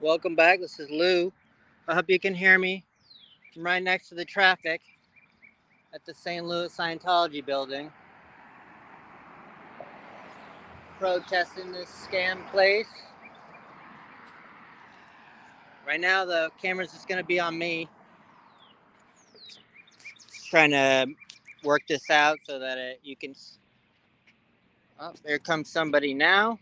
Welcome back. This is Lou. I hope you can hear me. I'm right next to the traffic at the St. Louis Scientology building, protesting this scam place. Right now, the camera's just going to be on me, trying to work this out so that you can. Oh, there comes somebody now.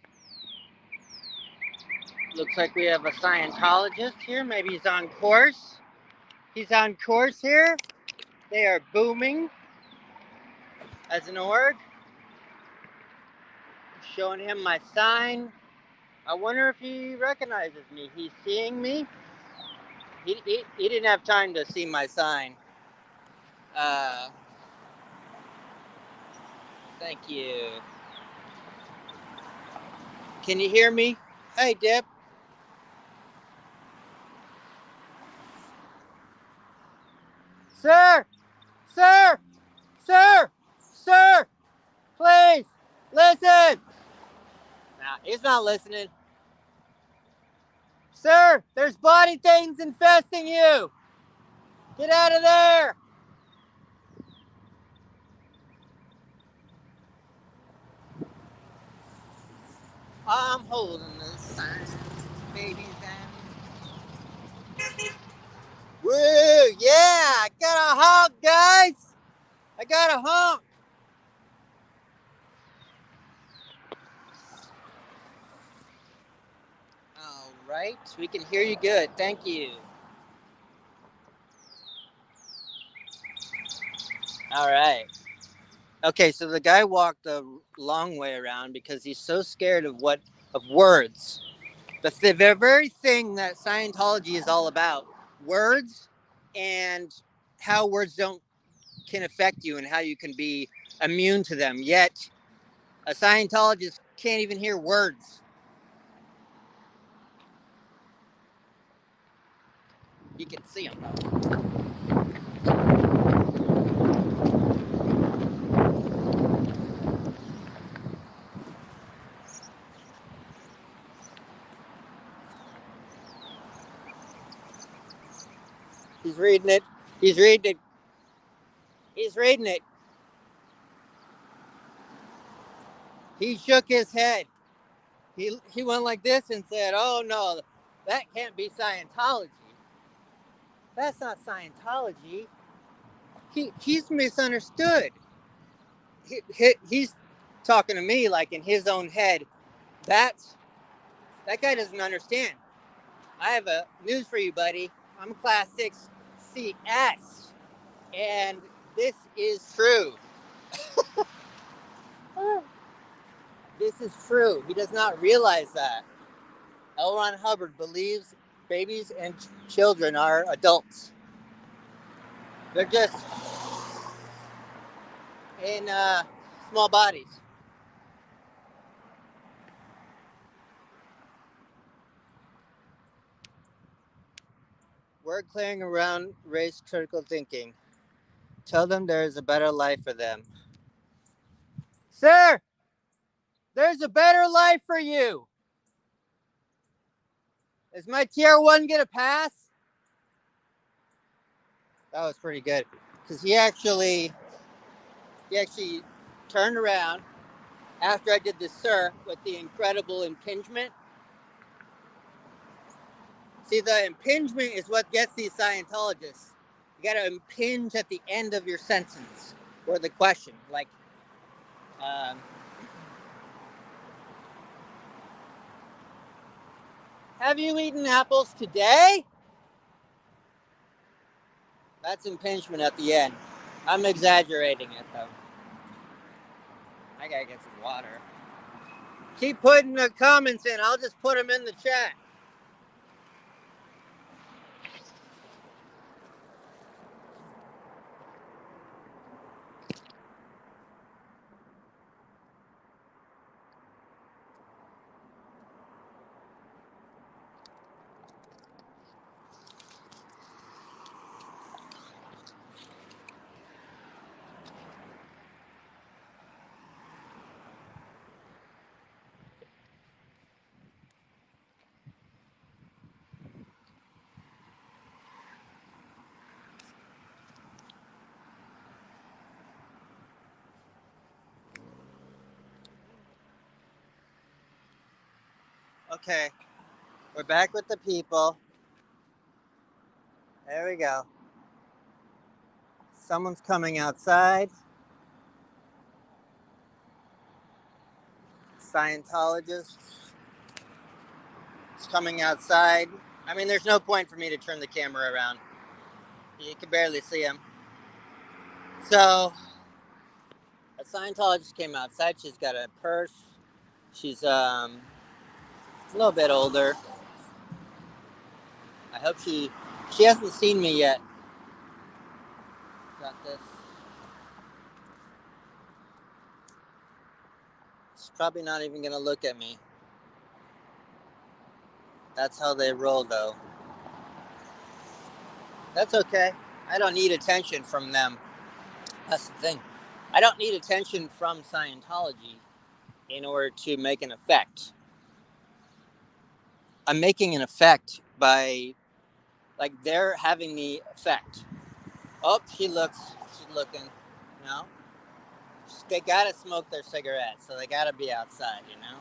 Looks like we have a Scientologist here. Maybe he's on course. He's on course here. They are booming as an org. Showing him my sign. I wonder if he recognizes me. He's seeing me. He didn't have time to see my sign. Uh, Thank you. Can you hear me? Hey, Dip. Sir! Sir! Sir! Sir! Please! Listen! Nah, he's not listening. Sir! There's body things infesting you! Get out of there! I'm holding the sign, baby's Woo! Yeah! I got a honk, guys! I got a honk! All right, we can hear you good. Thank you. All right. Okay, so the guy walked a long way around because he's so scared of words. The very thing that Scientology is all about, words, and how words don't can affect you and how you can be immune to them. Yet a Scientologist can't even hear words. You can see him though. He's reading it. He's reading it. He's reading it. He shook his head. He went like this and said, "Oh no, that can't be Scientology. That's not Scientology. He's misunderstood. He's talking to me like in his own head. That's that guy doesn't understand. I have a news for you, buddy. I'm a class 6 CS, and this is true. This is true. He does not realize that. L. Ron Hubbard believes babies and children are adults. They're just in small bodies. We're clearing around race critical thinking. Tell them there is a better life for them. Sir, there's a better life for you. Is my tier 1 gonna pass? That was pretty good. Because he actually turned around after I did the sir with the incredible impingement. See, the impingement is what gets these Scientologists. You gotta impinge at the end of your sentence or the question. Like, um, have you eaten apples today? That's impingement at the end. I'm exaggerating it though. I gotta get some water. Keep putting the comments in. I'll just put them in the chat. Okay, we're back with the people. There we go. Someone's coming outside. Scientologist is coming outside. I mean, there's no point for me to turn the camera around. You can barely see him. So, a Scientologist came outside. She's got a purse. She's a little bit older. I hope she hasn't seen me yet. Got this. She's probably not even gonna look at me. That's how they roll, though. That's okay. I don't need attention from them. That's the thing. I don't need attention from Scientology in order to make an effect. I'm making an effect by, like, they're having the effect. Oh, she's looking. No? They gotta smoke their cigarettes, so they gotta be outside, you know?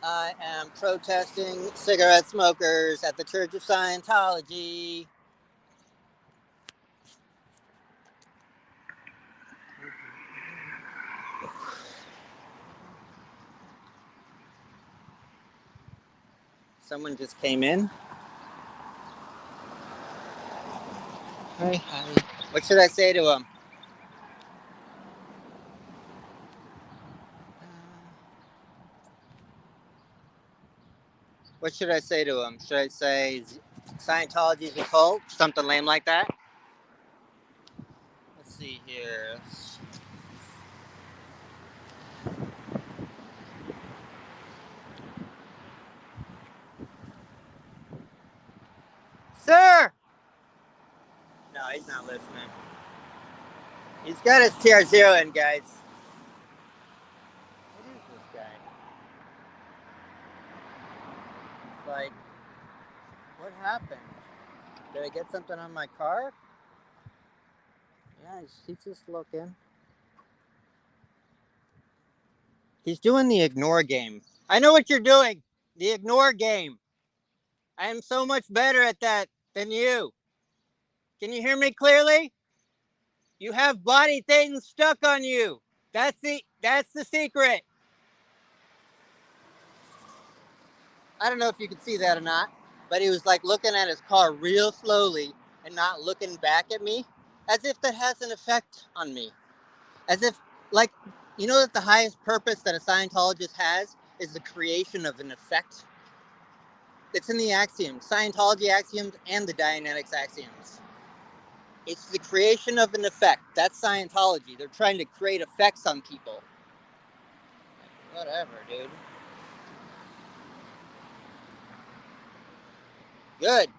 I am protesting cigarette smokers at the Church of Scientology. Someone just came in. Hi. What should I say to him? What should I say to him? Should I say Scientology is a cult? Something lame like that? Let's see here. Sir! No, he's not listening. He's got his TR0 in, guys. What is this guy? It's like, what happened? Did I get something on my car? Yeah, he's just looking. He's doing the ignore game. I know what you're doing. The ignore game. I am so much better at that than you. Can you hear me clearly? You have body things stuck on you. That's the secret. I don't know if you can see that or not, but he was like looking at his car real slowly and not looking back at me, as if that has an effect on me. As if, like, you know that the highest purpose that a Scientologist has is the creation of an effect? It's in the axioms, Scientology axioms and the Dianetics axioms. It's the creation of an effect. That's Scientology. They're trying to create effects on people. Whatever, dude. Good.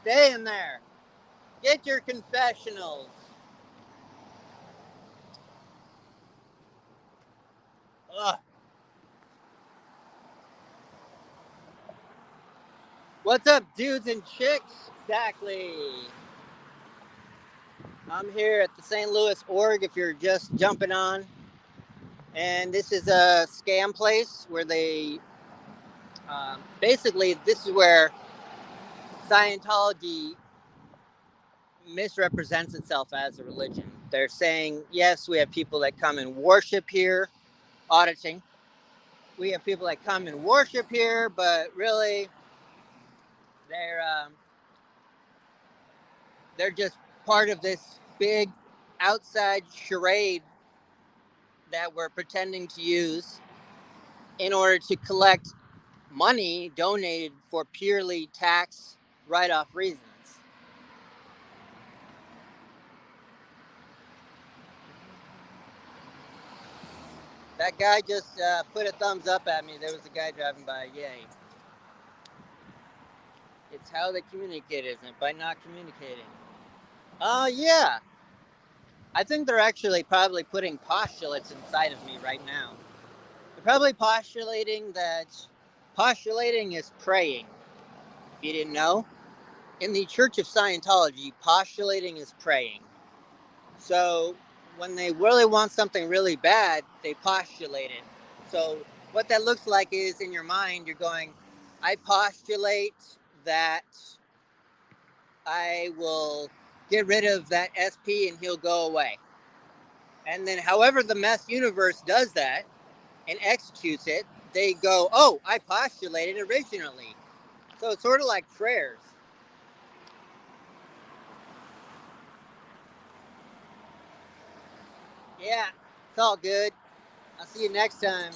Stay in there. Get your confessionals. Ugh. What's up, dudes and chicks? Exactly. I'm here at the St. Louis org if you're just jumping on. And this is a scam place where they, basically, this is where Scientology misrepresents itself as a religion. They're saying, yes, we have people that come and worship here, auditing. We have people that come and worship here, but really, they're just part of this big outside charade that we're pretending to use in order to collect money donated for purely tax write-off reasons. That guy just put a thumbs up at me. There was a guy driving by. Yay. It's how they communicate, isn't it? By not communicating. Yeah. I think they're actually probably putting postulates inside of me right now. They're probably postulating is praying. If you didn't know, in the Church of Scientology, postulating is praying. So when they really want something really bad, they postulate it. So what that looks like is in your mind, you're going, I postulate that I will get rid of that SP and he'll go away. And then however the mess universe does that and executes it, they go, oh, I postulated originally. So it's sort of like prayers. Yeah, it's all good. I'll see you next time.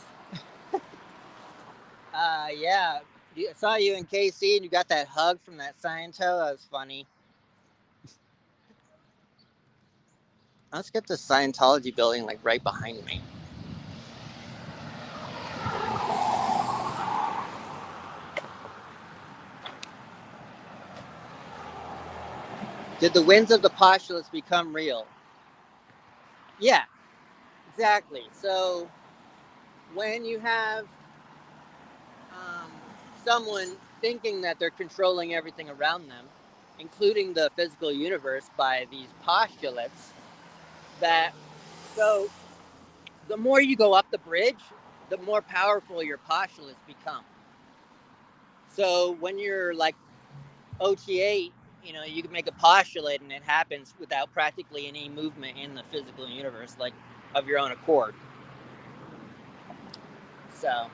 Yeah, I saw you in KC and you got that hug from that Scientology. That was funny. Let's get the Scientology building like right behind me. Did the winds of the postulates become real? Yeah, exactly. So when you have um, someone thinking that they're controlling everything around them, including the physical universe by these postulates, that so the more you go up the bridge, the more powerful your postulates become. So when you're like OT8, you know, you can make a postulate and it happens without practically any movement in the physical universe, like of your own accord. So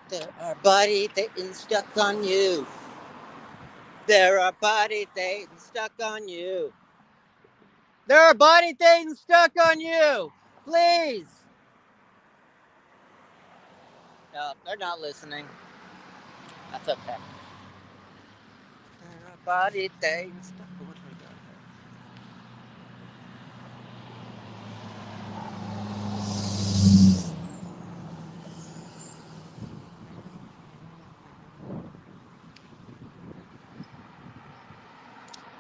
there are body things stuck on you. There are body things stuck on you. There are body things stuck on you. Please. No, they're not listening. That's okay. There are body things stuck on you.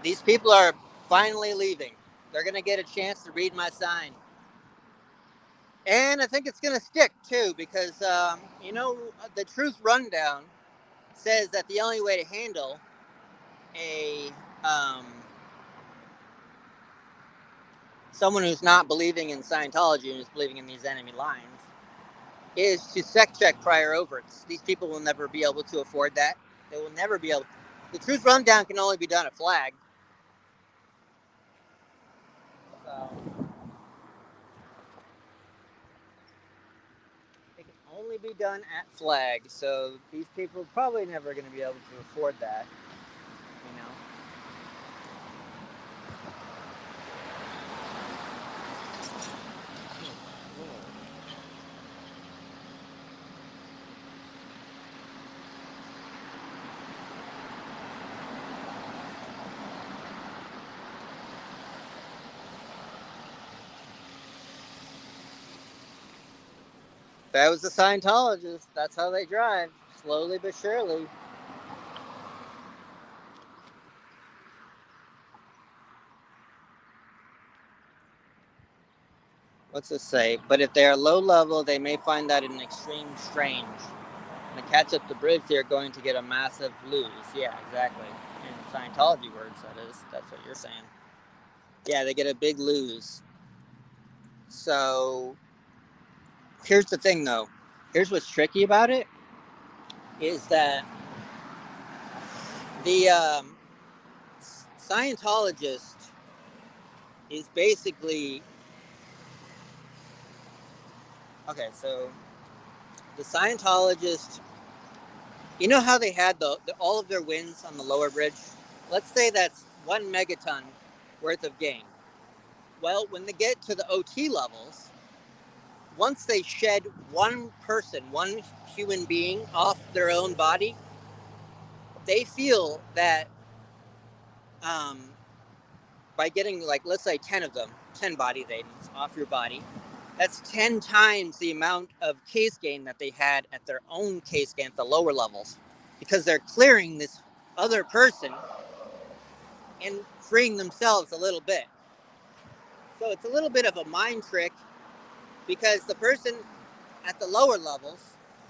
These people are finally leaving. They're going to get a chance to read my sign. And I think it's going to stick too because, you know, the truth rundown says that the only way to handle a someone who's not believing in Scientology and is believing in these enemy lines is to sec check prior overts. These people will never be able to afford that. They will never be able. The truth rundown can only be done at Flag. So it can only be done at Flag. So these people are probably never going to be able to afford that. You know. That was the Scientologist. That's how they drive, slowly but surely. What's this say? But if they are low level, they may find that an extreme strange. And to catch up the bridge, they're going to get a massive lose. Yeah, exactly. In Scientology words, that is. That's what you're saying. Yeah, they get a big lose. So here's the thing, though. Here's what's tricky about it is that the Scientologist is basically okay. So the Scientologist, you know how they had all of their wins on the lower bridge? Let's say that's 1 megaton worth of gain. Well, when they get to the OT levels, once they shed one person, one human being off their own body, they feel that um, by getting, like, let's say 10 of them, 10 body thetans off your body, that's 10 times the amount of case gain that they had at their own case gain at the lower levels, because they're clearing this other person and freeing themselves a little bit. So it's a little bit of a mind trick because the person at the lower levels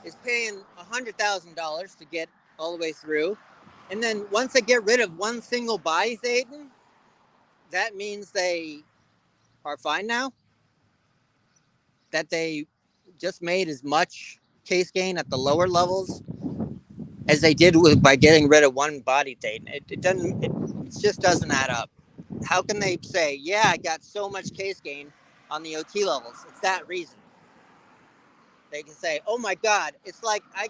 is paying $100,000 to get all the way through. And then once they get rid of one single body thetan, that means they are fine now? That they just made as much case gain at the lower levels as they did by getting rid of one body thetan? It just doesn't add up. How can they say, yeah, I got so much case gain on the OT levels? It's that reason. They can say, oh my God, it's like I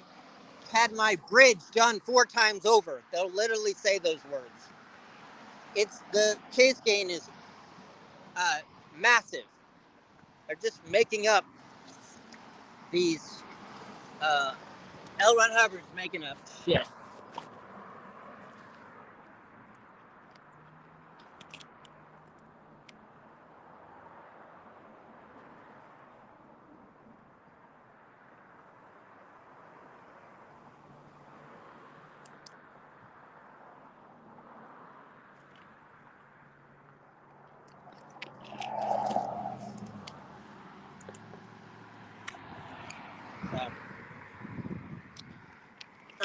had my bridge done 4 times over. They'll literally say those words. It's the case gain is massive. They're just making up these. L. Ron Hubbard's making up shit.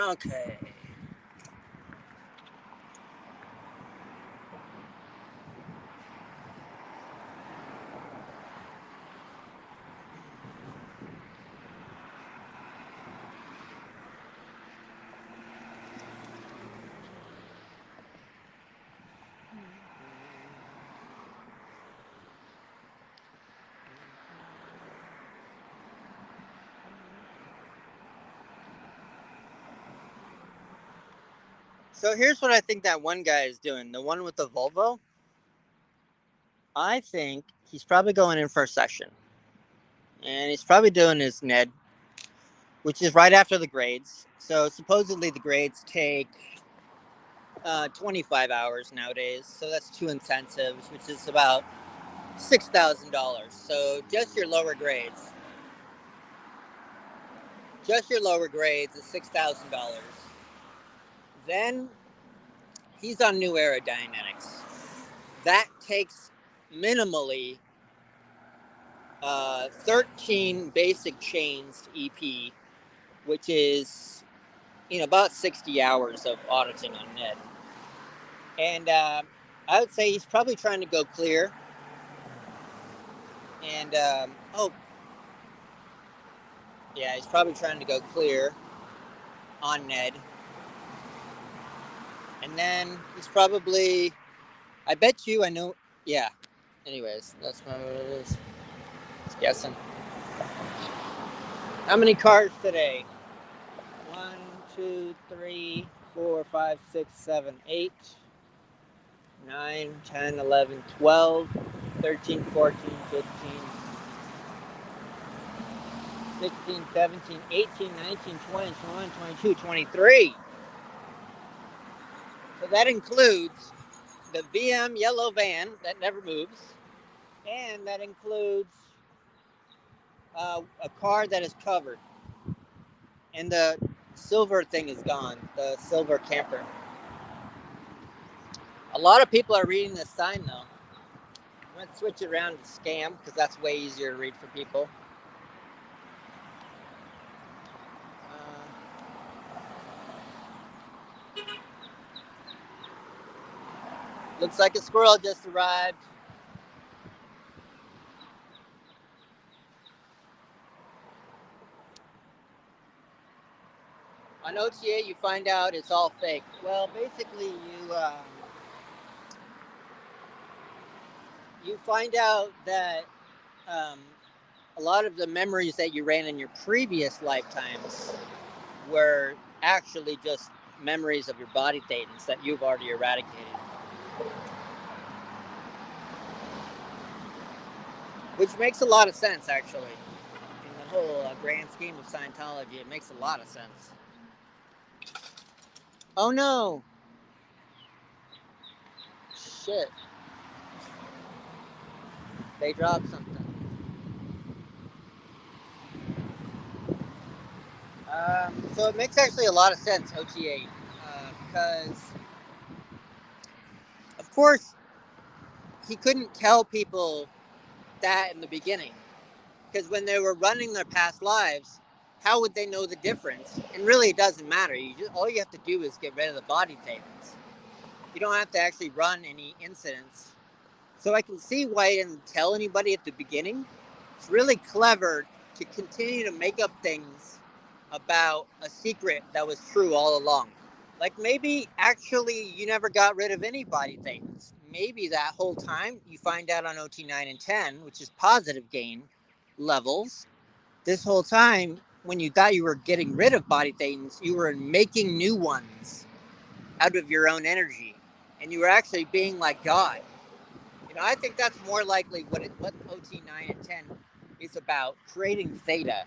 Okay. So here's what I think that one guy is doing. The one with the Volvo. I think he's probably going in for a session. And he's probably doing his NED, which is right after the grades. So supposedly the grades take 25 hours nowadays. So that's 2 intensives, which is about $6,000. So just your lower grades. Just your lower grades is $6,000. Then he's on new aerodynamics. That takes minimally 13 basic chains to EP, which is about 60 hours of auditing on NED. And I would say he's probably trying to go clear. And he's probably trying to go clear on NED. And then he's probably, I bet you, I know, yeah. Anyways, that's what it is. Just guessing. How many cars today? 1, 2, 3, 4, 5, 6, 7, 8, 9, 10, 11, 12, 13, 14, 15, 16, 17, 18, 19, 20, 21, 22, 23. So that includes the VM yellow van that never moves, and that includes a car that is covered. And the silver thing is gone, the silver camper. A lot of people are reading this sign though. I'm going to switch it around to scam because that's way easier to read for people. Looks like a squirrel just arrived. On OTA, you find out it's all fake. Well, basically, you find out that a lot of the memories that you ran in your previous lifetimes were actually just memories of your body thetans that you've already eradicated. Which makes a lot of sense, actually. In the whole grand scheme of Scientology, it makes a lot of sense. Oh no! Shit. They dropped something. So it makes actually a lot of sense, OTA, because, of course, he couldn't tell people that in the beginning. Because when they were running their past lives, how would they know the difference? And really, it doesn't matter. All you have to do is get rid of the body thetans. You don't have to actually run any incidents. So I can see why I didn't tell anybody at the beginning. It's really clever to continue to make up things about a secret that was true all along. Like maybe actually you never got rid of any body thetans. Maybe that whole time you find out on OT 9 and 10, which is positive gain levels, this whole time when you thought you were getting rid of body thetans, you were making new ones out of your own energy. And you were actually being like God. I think that's more likely what OT 9 and 10 is about, creating theta.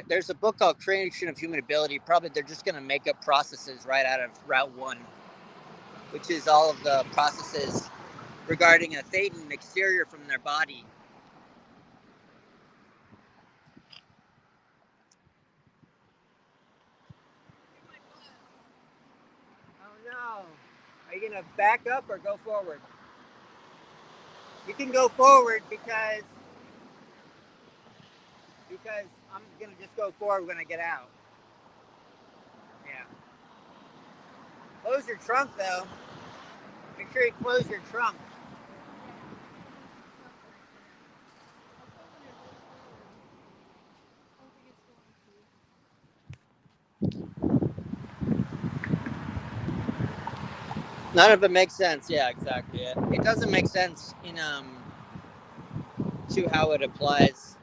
There's a book called Creation of Human Ability. Probably they're just going to make up processes right out of Route 1, which is all of the processes regarding a thetan exterior from their body. Oh no. Are you going to back up or go forward? You can go forward because I'm going to just go forward when I get out. Yeah. Close your trunk though. Make sure you close your trunk. None of it makes sense. Yeah, exactly. It doesn't make sense in to how it applies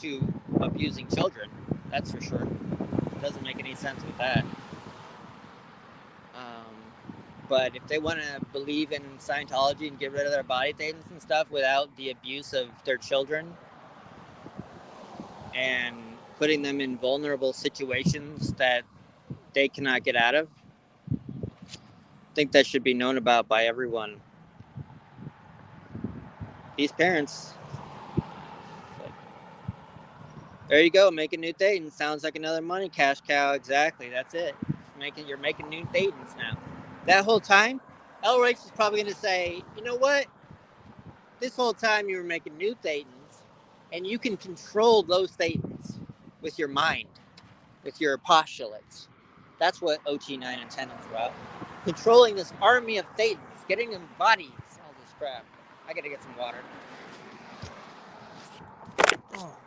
to abusing children. That's for sure. It doesn't make any sense with that. But if they want to believe in Scientology and get rid of their body thetans and stuff without the abuse of their children and putting them in vulnerable situations that they cannot get out of, I think that should be known about by everyone. These parents, there you go, make a new thetan. Sounds like another money cash cow. Exactly, that's it. You're making new thetans now. That whole time, LRH is probably going to say, you know what? This whole time you were making new thetans, and you can control those thetans with your mind, with your postulates. That's what OT 9 and 10 is about. Controlling this army of thetans, getting them bodies, all this crap. I gotta get some water. Oh.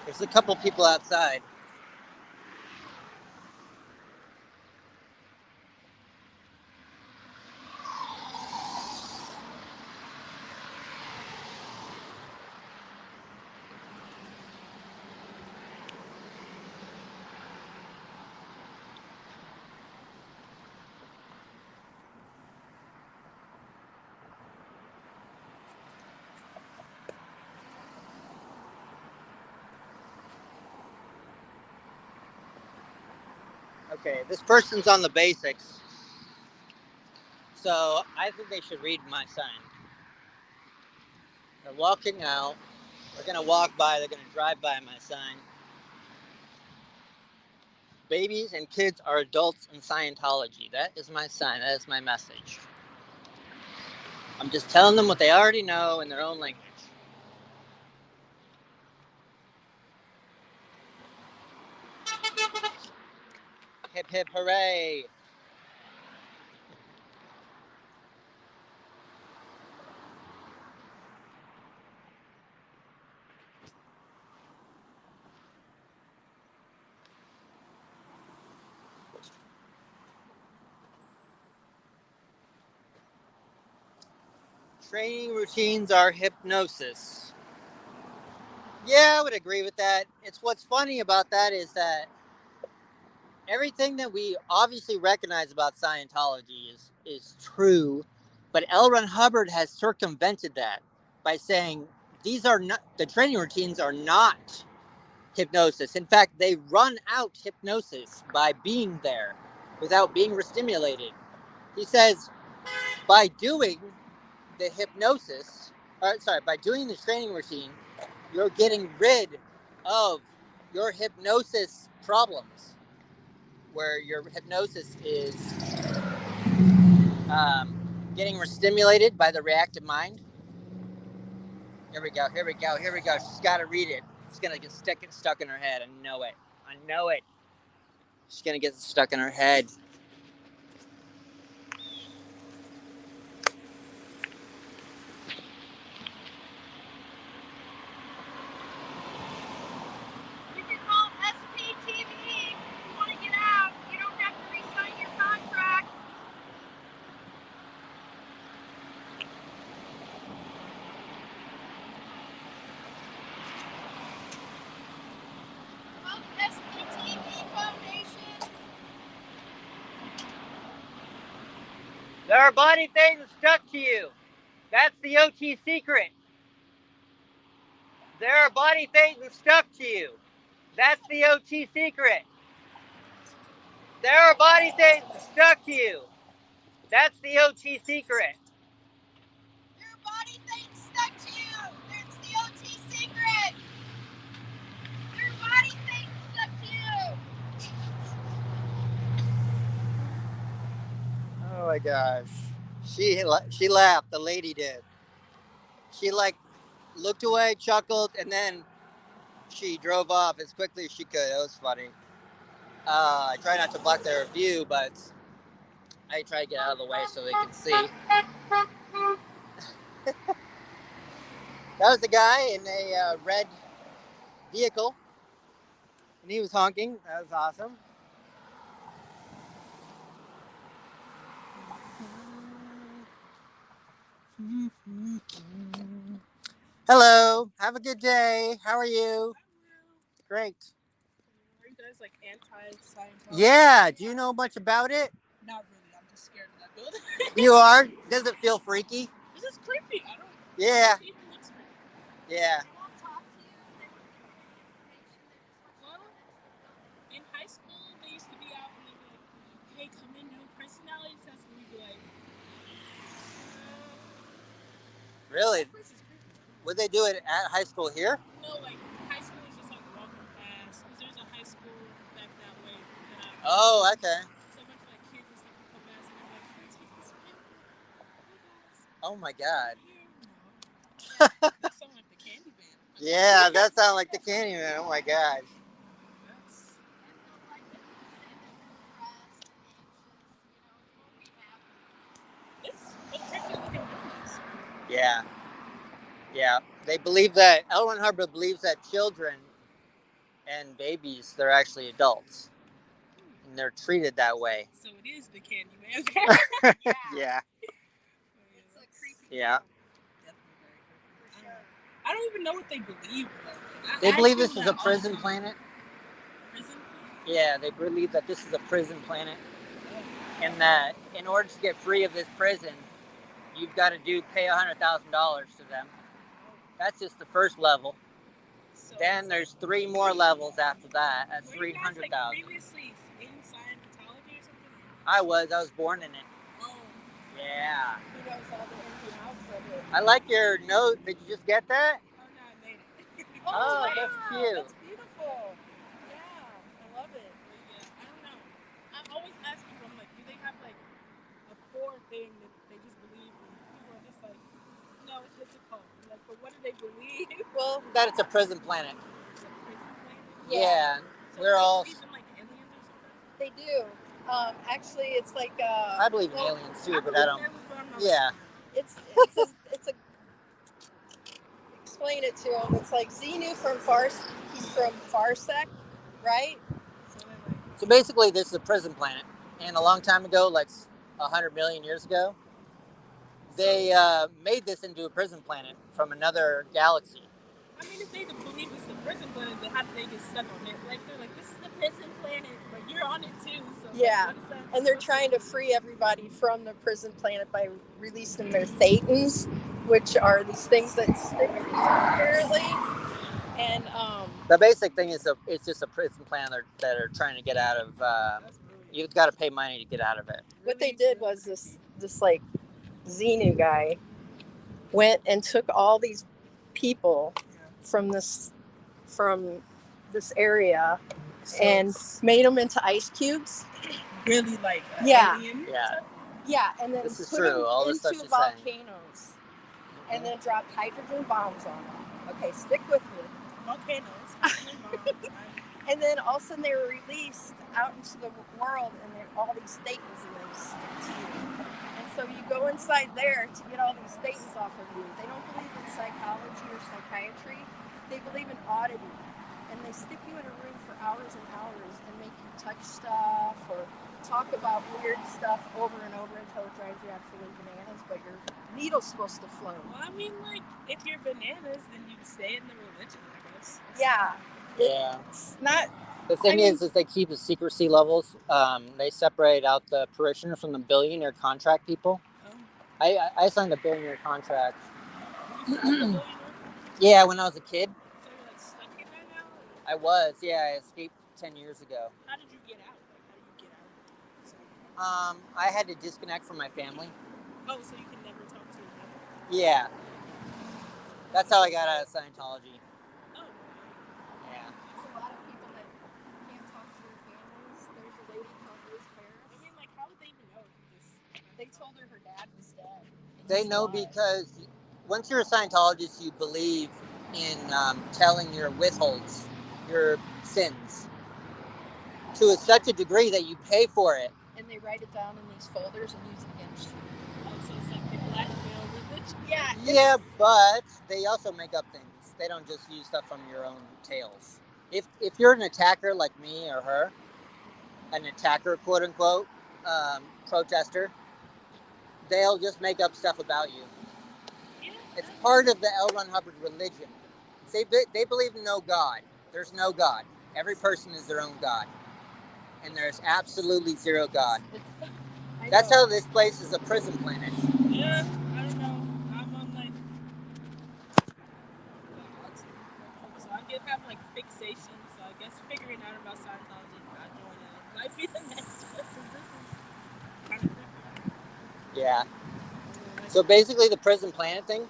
There's a couple people outside. Okay, this person's on the basics, so I think they should read my sign. They're walking out. They're gonna walk by. They're gonna drive by my sign. Babies and kids are adults in Scientology. That is my sign. That is my message. I'm just telling them what they already know in their own language. Hip hip hooray! Training routines are hypnosis. Yeah, I would agree with that. It's what's funny about that is that everything that we obviously recognize about Scientology is true, but L. Ron Hubbard has circumvented that by saying these are not the training routines are not hypnosis. In fact, they run out hypnosis by being there without being stimulated. He says by doing the hypnosis, by doing the training routine, you're getting rid of your hypnosis problems, where your hypnosis is getting stimulated by the reactive mind. Here we go. Here we go. Here we go. She's got to read it. It's gonna get stuck in her head. I know it. I know it. She's gonna get stuck in her head. You can call SPTV if you want to get out. You don't have to re-sign your contract. Call the SPTV Foundation. There are body things stuck to you. That's the OT secret. There are body things stuck to you. That's the OT secret. There are body things stuck to you. That's the OT secret. Your body thing's stuck to you. That's the OT secret. Your body thing's stuck to you. Oh my gosh. She laughed. The lady did. She looked away, chuckled, and then she drove off as quickly as she could. It was funny. I try not to block their view, but I try to get out of the way so they can see. That was a guy in a red vehicle, and he was honking. That was awesome. Hello. Have a good day. How are you? Great. Are you guys like anti-Scientology? Yeah. Do you know much about it? Not really. I'm just scared of that building. You are? Does it feel freaky? This is creepy. I don't. Yeah. It even looks creepy. Yeah. They won't talk to you. They won't give you any information. They just want you to go into the building. In high school, they used to be out and they'd be like, "Hey, come in, do a personality test," and we'd be like, Really? "This is creepy." Would they do it at high school here? No, like high school is just like walking past because there's a high school back that way. Oh, okay. So a bunch of like kids and stuff would come past and they'd be like, "Can I take this pamphlet? Hey guys." Oh my God. Yeah, that sound like the candy band. Yeah, that sounds like the Candyman. Oh my gosh. That's. And they'll like say that you're depressed and anxious. You know, you won't be happy. It's a tricky looking business. Yeah. Yeah. They believe that, L. Ron Hubbard believes that children and babies, they're actually adults. And they're treated that way. So it is the Candyman. Yeah. Yeah. It's a creepy. Yeah. Definitely very creepy. For sure. I don't even know what they believe. They believe this is a prison planet. Prison planet? Yeah, they believe that this is a prison planet. And that in order to get free of this prison, you've got to pay $100,000 to them. That's just the first level. So then there's 3 more levels after that. That's $300,000. Like previously in Scientology or something? I was born in it. Oh. Yeah. He knows all the ins and outs of it. I like your note. Did you just get that? Oh no, I made it. Oh, that's cute. That's beautiful. Yeah, I love it. But yeah, I don't know. I always ask people, I'm like, do they have like a core thing that they just believe in? People are just like, no, it's just a cult. I'm like, but what do they believe? Well, that it's a prison planet. It's a prison planet? Yeah. So we're all. Believe in like aliens or something? They do. Actually, it's like. I believe in aliens too, but I don't. Yeah. It's a. Explain it to him. It's like Xenu from He's from Farsec, right? So basically, this is a prison planet, and a long time ago, like 100 million years ago, they made this into a prison planet from another galaxy. I mean, if they believe it's the prison planet, then how do they get stuck on it? Like, they're like, this is the prison planet, but you're on it too. So Yeah. Like, what is that And they're supposed trying to free everybody from the prison planet by releasing their thetans, which are these things that stick apparently. And The basic thing is it's just a prison plan that are trying to get out of. You've got to pay money to get out of it. what they did was this like Xenu guy went and took all these people from this area So and it's made them into ice cubes. really like an Yeah. alien Yeah. type? Yeah, and then This is put true. them All the stuff into she's saying. volcanoes, and then dropped hydrogen bombs on them. Okay, stick with me. Volcanoes, hydrogen bombs. And then all of a sudden they were released out into the world, and they're all these thetans, and they stick to you. And so you go inside there to get all these thetans off of you. They don't believe in psychology or psychiatry. They believe in oddity. And they stick you in a room for hours and hours and make you touch stuff or talk about weird stuff over and over until it drives you absolutely bananas, but your needle's supposed to flow. Well, I mean, like, if you're bananas, then you'd stay in the religion, I guess. Yeah. Yeah. It's not. The thing is they keep the secrecy levels. They separate out the parishioner from the billionaire contract people. Oh. I signed a billionaire contract. You signed a billionaire? Yeah, when I was a kid. So you're like stuck in that now? Or? I was. Yeah, I escaped 10 years ago. How did you get out? Like, how did you get out? I had to disconnect from my family. Oh, so you can never talk to your mother? Yeah. That's how I got out of Scientology. Oh. Yeah. There's a lot of people that can't talk to their families. There's a lady called Liz Ferris. I mean, like, how would they even know? They told her dad was dead. They know because once you're a Scientologist, you believe in telling your withholds, your sins, to such a degree that you pay for it. And they write it down in these folders and use it against you. Oh, so it's like the blackmail religion? Yeah. Yeah, but they also make up things. They don't just use stuff from your own tales. If you're an attacker like me or her, an attacker, quote unquote, protester, they'll just make up stuff about you. It's part of the L. Ron Hubbard religion. They believe in no God. There's no God. Every person is their own God. And there's absolutely zero God. That's how this place is a prison planet. Yeah, I don't know. I'm on like so I get have like fixation. So I guess figuring out about Scientology and not joining it might be the next step. This is kind of different. Yeah. So basically the prison planet thing.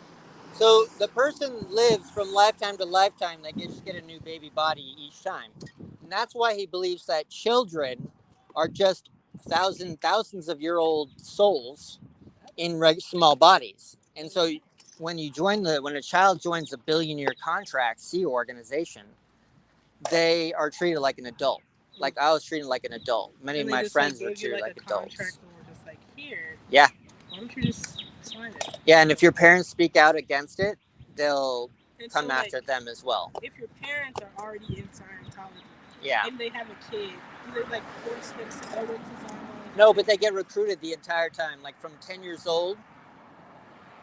So the person lives from lifetime to lifetime. They just get a new baby body each time. And that's why he believes that children are just thousands of year old souls in small bodies. And so when a child joins a billion-year contract Sea organization, they are treated like an adult. Like I was treated like an adult. Many of my friends were treated like adults. Contract and we're just like, here. Yeah. Why don't you just sign it? Yeah, and if your parents speak out against it, they'll come so, after them as well. If your parents are already in Scientology, yeah, and they have a kid, do they like force them to go into Scientology? No, but they get recruited the entire time. Like from 10 years old,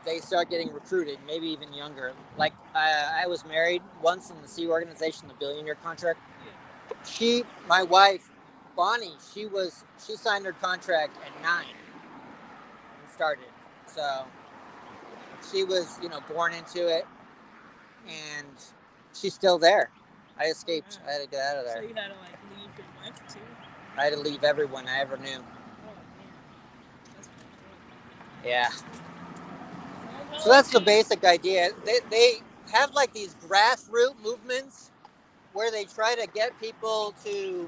they start getting recruited, maybe even younger. Like I was married once in the Sea organization, the billionaire contract. Yeah. My wife, Bonnie, she signed her contract at 9 and started. So she was, born into it, and she's still there. I escaped. I had to get out of there. So you had to like leave your wife too? I had to leave everyone I ever knew. Oh man, that's pretty cool. Yeah. So that's the basic idea. They have like these grassroots movements where they try to get people to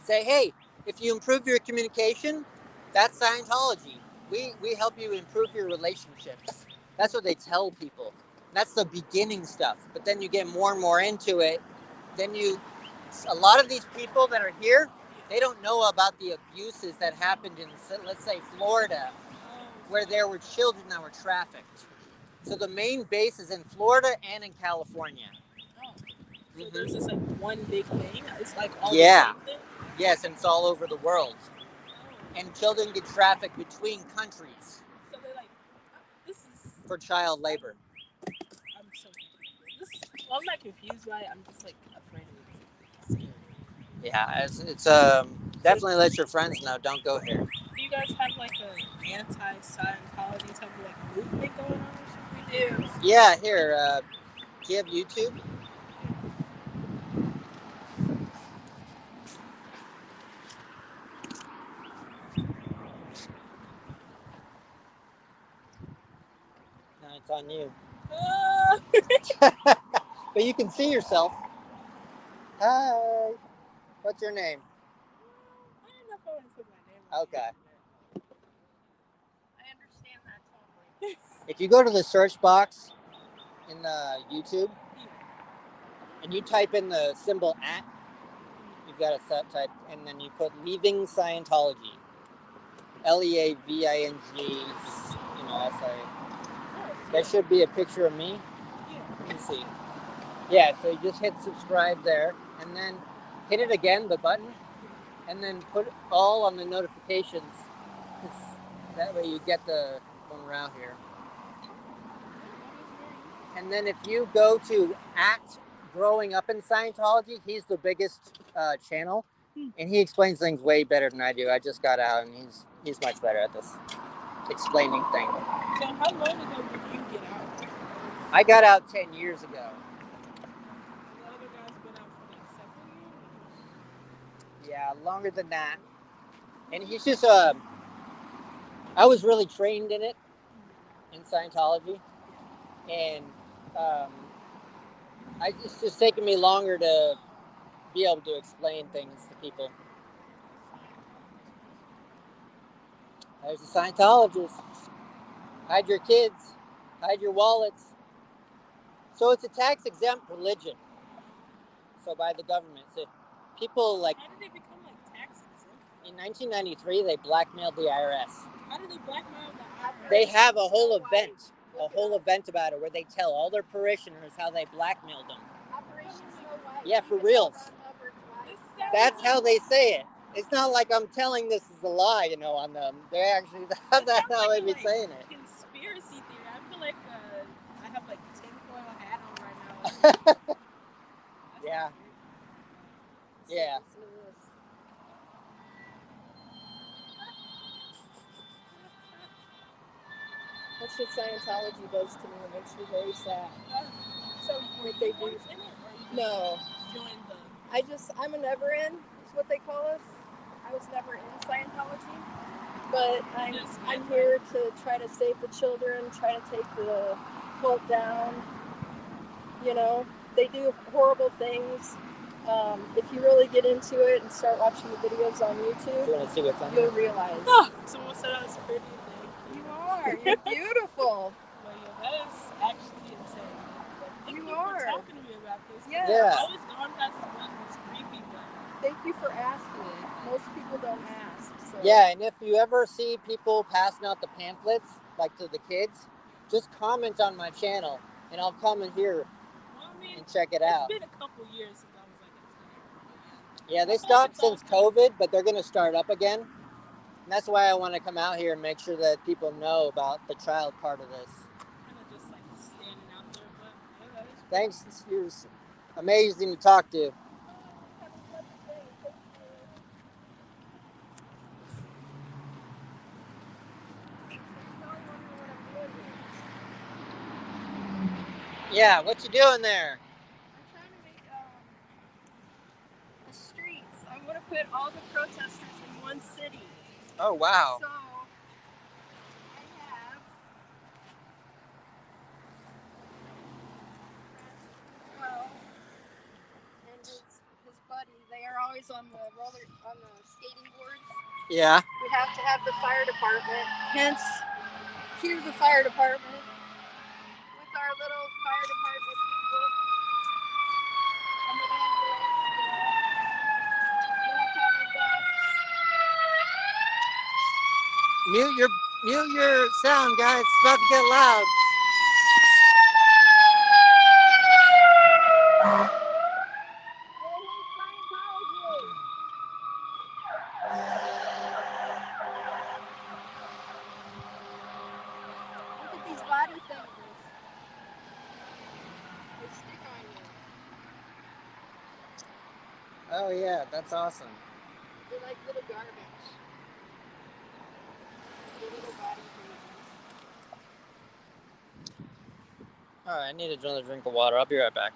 say, hey, if you improve your communication, that's Scientology. We help you improve your relationships. That's what they tell people. That's the beginning stuff. But then you get more and more into it. Then a lot of these people that are here, they don't know about the abuses that happened in, let's say, Florida, where there were children that were trafficked. So the main base is in Florida and in California. Oh. So there's just like one big thing? It's like all the same thing? Yes, and it's all over the world. And children get trafficked between countries. So they're like, this is... for child labor. I'm so confused. Well, I'm not confused by it. I'm just like afraid of it. Scared. Yeah, it's definitely let your friends know. Don't go here. Do you guys have like a anti-Scientology type of like movement going on or something? We do. Yeah, here. Do you have YouTube? No, it's on you. But you can see yourself. Hi. What's your name? I don't know if I want to put my name on Okay. I understand that totally. If you go to the search box in the YouTube and you type in the symbol @ you've got a subtype, and then you put leaving Scientology. LEAVING, There should be a picture of me. Let me see. Yeah, so you just hit subscribe there, and then hit it again, the button, and then put all on the notifications. That way you get the one around here. And then if you go to @Growing Up in Scientology, he's the biggest channel, and he explains things way better than I do. I just got out, and he's much better at this explaining thing. So how long ago did you get out? I got out 10 years ago. The other guys been out for like several years? Yeah, longer than that. And he's just I was really trained in it, in Scientology, and it's just taken me longer to be able to explain things to people. There's a Scientologist. Hide your kids. Hide your wallets. So it's a tax-exempt religion. So by the government. So people like... How did they become like tax exempt? In 1993, they blackmailed the IRS. How did they blackmail the IRS? They have a whole event about it where they tell all their parishioners how they blackmailed them. Operation Snow White. Yeah, for reals. That's how they say it. It's not like I'm telling this is a lie, on them. They actually, that's how they be saying it. Conspiracy theory. I feel like I have like tinfoil hat on right now. Yeah. Yeah. That's what Scientology does to me. It makes me very sad. So were they once in it, or you No. joined the? I'm a never in, is what they call us. I was never in Scientology, but I'm here to try to save the children, try to take the cult down. They do horrible things. If you really get into it and start watching the videos on YouTube, You want to see what's on you'll realize. Oh, someone said I was pretty. You are. You're beautiful. Well, yeah, that is actually insane. Thank you for talking to me about this. Yeah. I was gone past the one that's creepy, but thank you for asking. Most people don't ask. So. Yeah, and if you ever see people passing out the pamphlets, like to the kids, just comment on my channel, and I'll come in here and check it out. It's been a couple years since I was like in. Yeah, they stopped since COVID, but they're going to start up again. And that's why I want to come out here and make sure that people know about the child part of this. Kind of just like standing out there, but yeah, thanks. You're amazing to talk to. Yeah, what you doing there? I'm trying to make the streets. I'm going to put all the protesters in one city. Oh, wow. So, I have... Well, and his buddy, they are always on the skating boards. Yeah. We have to have the fire department. Hence, cue the fire department with our little fire department people. And the ambulance, We have to have our ducks. Mute your sound, guys. It's about to get loud. Look at these body things. They stick on you. Oh yeah, that's awesome. They're like little garbage. They're little body babies. All right, I need another drink of water. I'll be right back.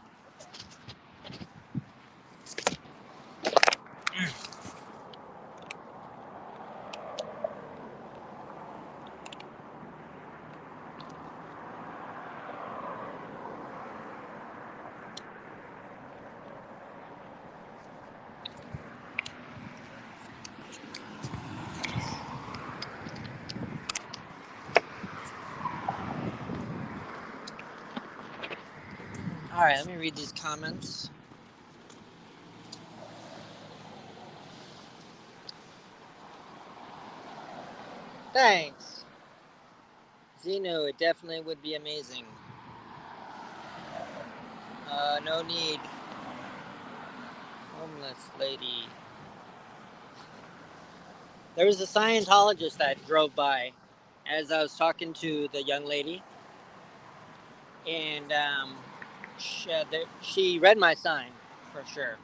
All right, let me read these comments. Thanks. Zeno, it definitely would be amazing. No need. Homeless lady. There was a Scientologist that drove by as I was talking to the young lady, and she read my sign for sure.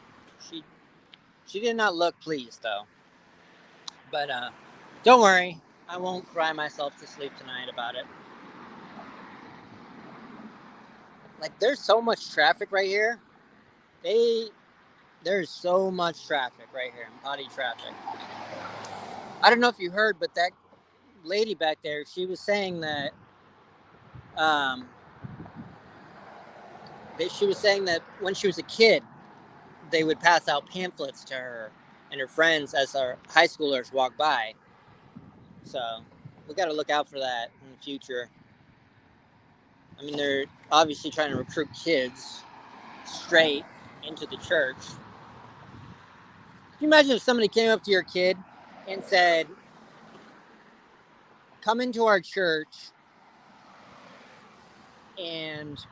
She did not look pleased though, but don't worry, I won't cry myself to sleep tonight about it. Like, there's so much traffic right here. There's so much traffic right here, body traffic. I don't know if you heard, but that lady back there, she was saying that she was saying that when she was a kid, they would pass out pamphlets to her and her friends as our high schoolers walk by. So we got to look out for that in the future. I mean, they're obviously trying to recruit kids straight into the church. Can you imagine if somebody came up to your kid and said, come into our church and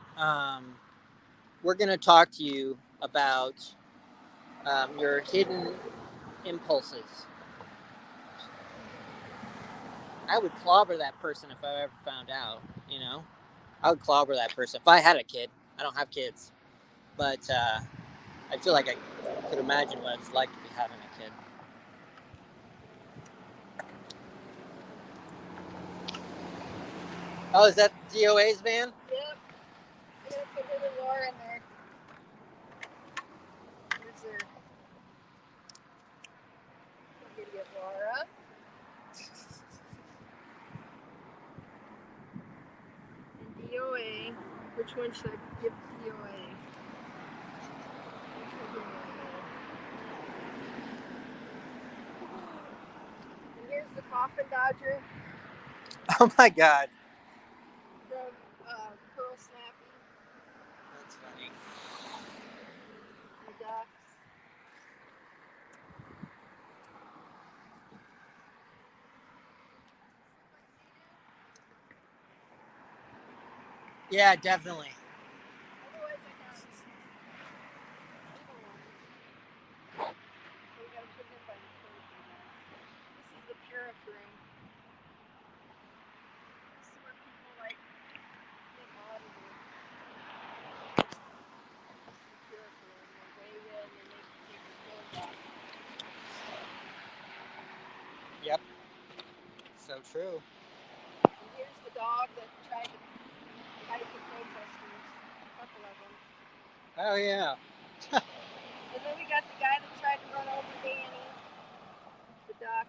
we're going to talk to you about your hidden impulses. I would clobber that person if I ever found out, you know? I would clobber that person if I had a kid. I don't have kids, but I feel like I could imagine what it's like to be having a kid. Oh, is that DOA's van? Yep. I gotta put little Laura in there. Here's their idiot Laura. And DOA. Which one should I give DOA? And here's the coffin dodger Oh my God. from Pearl Snappy. That's funny. The ducks. Yeah, definitely. Otherwise, I got little ones. So we gotta put him by the curb. This is the Purif room. This is where people like get audited. This is the Purif room. They weigh you and they make you take your clothes off. Yep. So true. And here's the dog that tried to bite the protesters. A couple of them. Oh yeah. And then we got the guy that tried to run over Danny. The duck.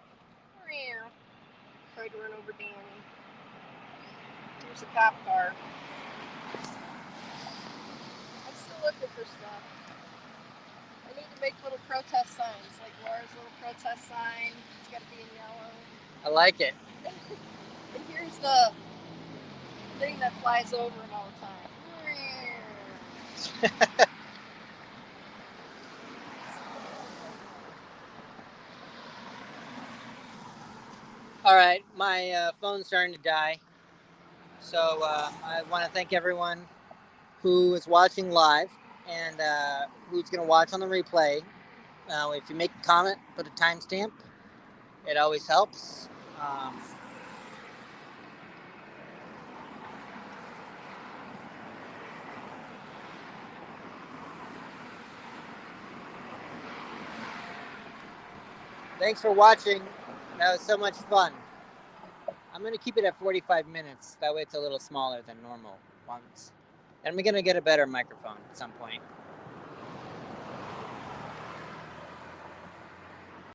Tried to run over Danny. Here's a cop car. I'm still looking for stuff. I need to make little protest signs, like Laura's little protest sign. It's got to be in yellow. I like it. And here's the thing that flies over him all the time. All right, my phone's starting to die. So I want to thank everyone who is watching live and who's going to watch on the replay. If you make a comment, put a timestamp. It always helps. Thanks for watching. That was so much fun. I'm going to keep it at 45 minutes. That way it's a little smaller than normal ones. And we're going to get a better microphone at some point.